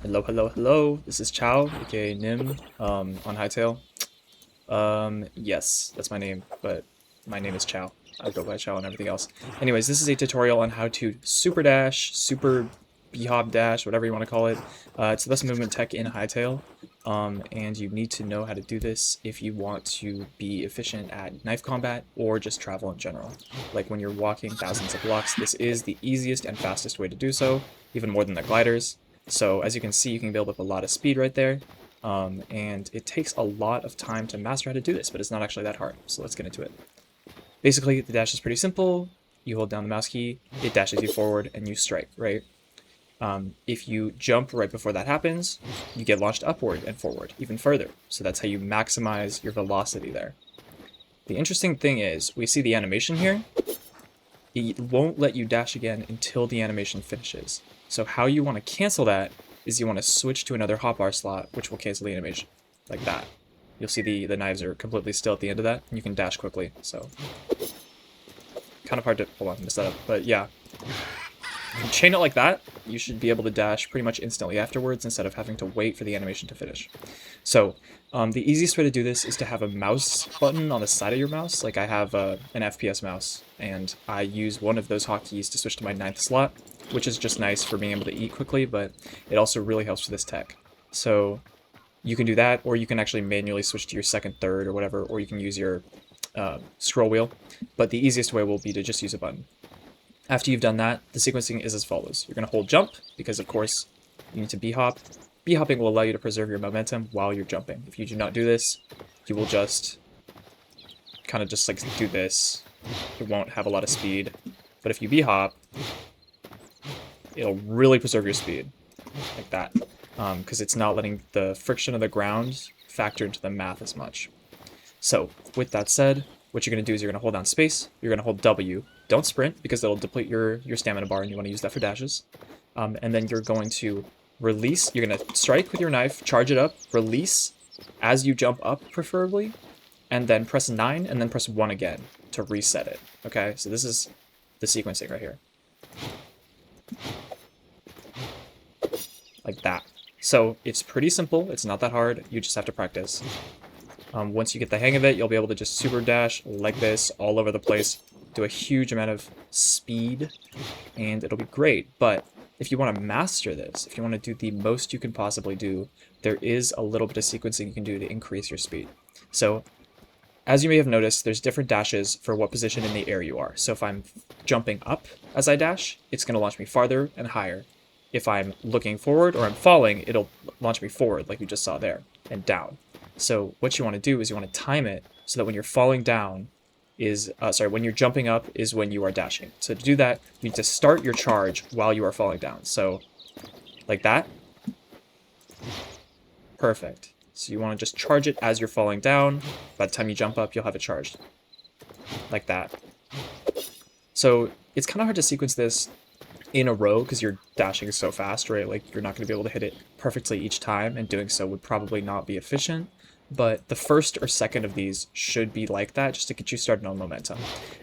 Hello, hello, hello. This is Chow, aka Nim, on Hytale. Yes, that's my name, but my name is Chow. I go by Chow and everything else. Anyways, this is a tutorial on how to super dash, super b-hop dash, whatever you want to call it. It's the best movement tech in Hytale, and you need to know how to do this if you want to be efficient at knife combat or just travel in general. Like when you're walking thousands of blocks, this is the easiest and fastest way to do so, even more than the gliders. So as you can see, you can build up a lot of speed right there. And it takes a lot of time to master how to do this, but it's not actually that hard. So let's get into it. Basically, the dash is pretty simple. You hold down the mouse key, it dashes you forward, and you strike, right? If you jump right before that happens, you get launched upward and forward, even further. So that's how you maximize your velocity there. The interesting thing is, we see the animation here. It won't let you dash again until the animation finishes. So how you want to cancel that is you want to switch to another hotbar slot, which will cancel the animation, like that. You'll see the knives are completely still at the end of that, and you can dash quickly, so... Kind of hard to... Hold on, mess that up, but yeah. If you chain it like that, you should be able to dash pretty much instantly afterwards instead of having to wait for the animation to finish. So, the easiest way to do this is to have a mouse button on the side of your mouse. Like I have an FPS mouse, and I use one of those hotkeys to switch to my 9th slot, which is just nice for being able to eat quickly, but it also really helps for this tech. So you can do that, or you can actually manually switch to your 2nd, 3rd, or whatever, or you can use your scroll wheel. But the easiest way will be to just use a button. After you've done that, the sequencing is as follows. You're going to hold jump, because of course you need to b-hop. B-hopping will allow you to preserve your momentum while you're jumping. If you do not do this, you will just kind of just like do this. It won't have a lot of speed. But if you b-hop, it'll really preserve your speed, like that. Because it's not letting the friction of the ground factor into the math as much. So, with that said, what you're going to do is you're going to hold down space, you're going to hold W. Don't sprint, because it'll deplete your stamina bar, and you want to use that for dashes. And then you're going to release, you're going to strike with your knife, charge it up, release as you jump up, preferably, and then press 9, and then press 1 again to reset it. Okay, so this is the sequencing right here. Like that. So it's pretty simple, it's not that hard, you just have to practice. Once you get the hang of it, you'll be able to just super dash like this all over the place, do a huge amount of speed, and it'll be great. But if you want to master this, if you want to do the most you can possibly do, there is a little bit of sequencing you can do to increase your speed. So, as you may have noticed, there's different dashes for what position in the air you are. So if I'm jumping up as I dash, it's going to launch me farther and higher. If I'm looking forward or I'm falling, it'll launch me forward, like you just saw there, and down. So what you want to do is you want to time it so that when you're falling down is, when you're jumping up is when you are dashing. So to do that, you need to start your charge while you are falling down. So, like that. Perfect. So you want to just charge it as you're falling down. By the time you jump up, you'll have it charged. Like that. So it's kind of hard to sequence this in a row because you're dashing so fast, right? Like you're not going to be able to hit it perfectly each time, and doing so would probably not be efficient. But the first or second of these should be like that, just to get you started on momentum.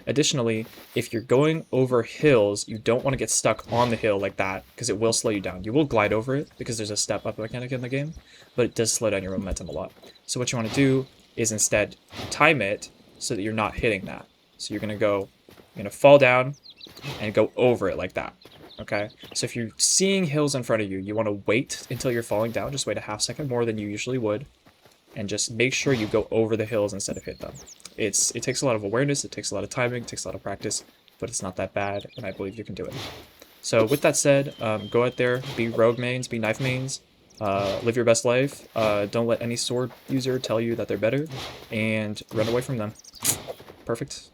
Additionally, if you're going over hills, you don't want to get stuck on the hill like that, because it will slow you down. You will glide over it, because there's a step-up mechanic in the game, but it does slow down your momentum a lot. So what you want to do is instead time it so that you're not hitting that. So you're going to fall down and go over it like that. Okay, so if you're seeing hills in front of you, you want to wait until you're falling down. Just wait a half second more than you usually would, and just make sure you go over the hills instead of hit them. It takes a lot of awareness, it takes a lot of timing, it takes a lot of practice, but it's not that bad, and I believe you can do it. So with that said, go out there, be rogue mains, be knife mains, live your best life, don't let any sword user tell you that they're better, and run away from them. Perfect.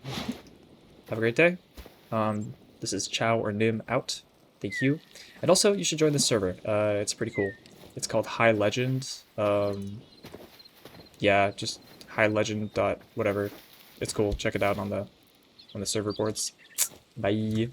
Have a great day. This is Chow or Nim out. Thank you. And also, you should join this server. It's pretty cool. It's called High Legend. Yeah, just highlegend dot whatever. It's cool. Check it out on the server boards. Bye.